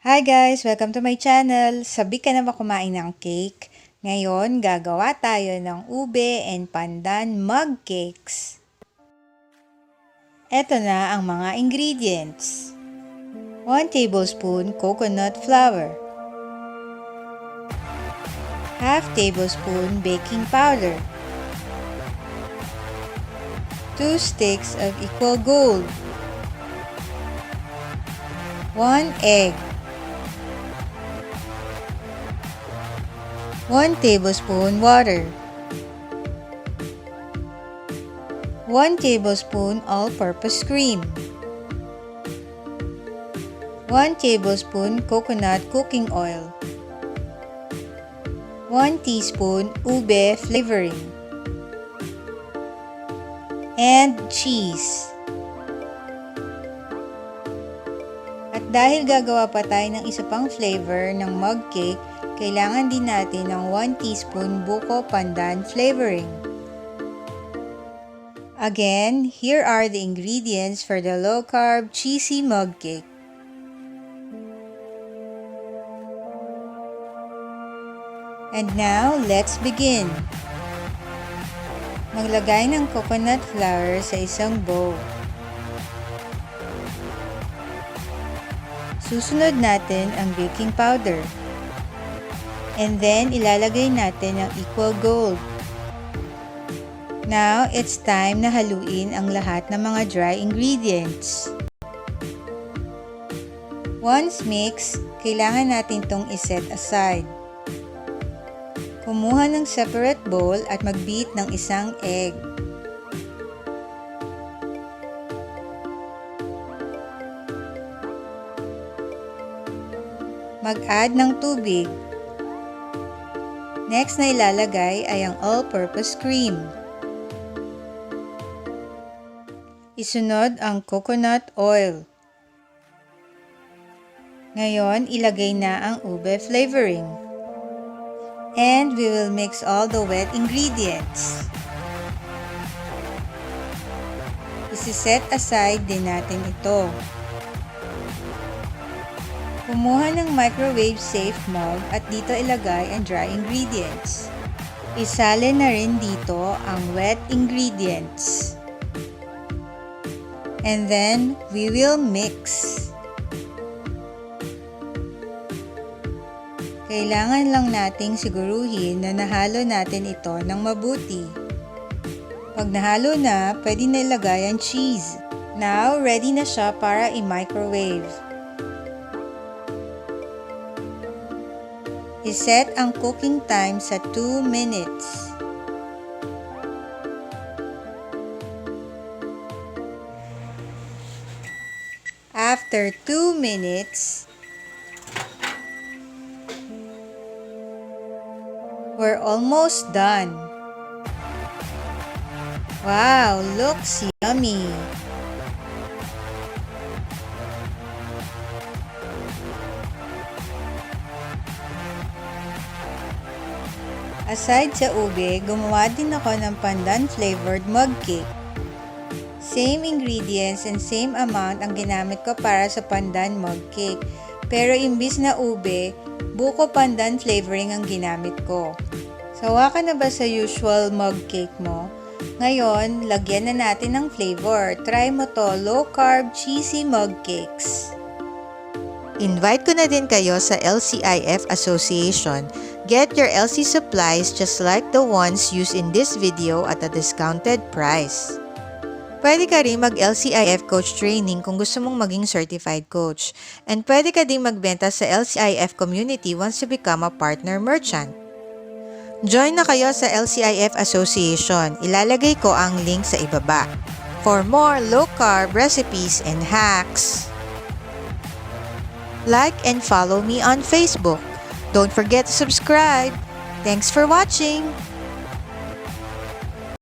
Hi guys! Welcome to my channel! Sabi ka na ba kumain ng cake? Ngayon, gagawa tayo ng ube and pandan mug cakes. Ito na ang mga ingredients. 1 tablespoon coconut flour. Half tablespoon baking powder. 2 sticks of equal gold. 1 egg. 1 tablespoon water. 1 tablespoon all-purpose cream. 1 tablespoon coconut cooking oil. 1 teaspoon ube flavoring. And cheese. At dahil gagawa pa tayo ng isa pang flavor ng mug cake, kailangan din natin ng 1 teaspoon buko pandan flavoring. Again, here are the ingredients for the low-carb cheesy mug cake. And now, let's begin. Maglagay ng coconut flour sa isang bowl. Susunod natin ang baking powder. And then, ilalagay natin ang equal gold. Now, it's time na haluin ang lahat ng mga dry ingredients. Once mixed, kailangan natin itong iset aside. Kumuha ng separate bowl at mag-beat ng isang egg. Mag-add ng tubig. Next na ilalagay ay ang all-purpose cream. Isunod ang coconut oil. Ngayon, ilagay na ang ube flavoring. And we will mix all the wet ingredients. Isi-set aside din natin ito. Kumuha ng microwave-safe mug at dito ilagay ang dry ingredients. Isalin na rin dito ang wet ingredients. And then, we will mix. Kailangan lang nating siguruhin na nahalo natin ito ng mabuti. Pag nahalo na, pwede na ilagay ang cheese. Now, ready na siya para i-microwave. I-set ang cooking time sa 2 minutes. After 2 minutes, we're almost done. Wow, looks yummy. Aside sa ube, gumawa din ako ng pandan-flavored mug cake. Same ingredients and same amount ang ginamit ko para sa pandan mug cake. Pero imbis na ube, buko pandan flavoring ang ginamit ko. Sawa ka na ba sa usual mug cake mo? Ngayon, lagyan na natin ng flavor. Try mo to, low-carb cheesy mug cakes. Invite ko na din kayo sa LCIF Association. Get your LC supplies just like the ones used in this video at a discounted price. Pwede ka rin mag-LCIF coach training kung gusto mong maging certified coach. And pwede ka din magbenta sa LCIF community once you become a partner merchant. Join na kayo sa LCIF Association. Ilalagay ko ang link sa ibaba. For more low-carb recipes and hacks. Like and follow me on Facebook. Don't forget to subscribe. Thanks for watching!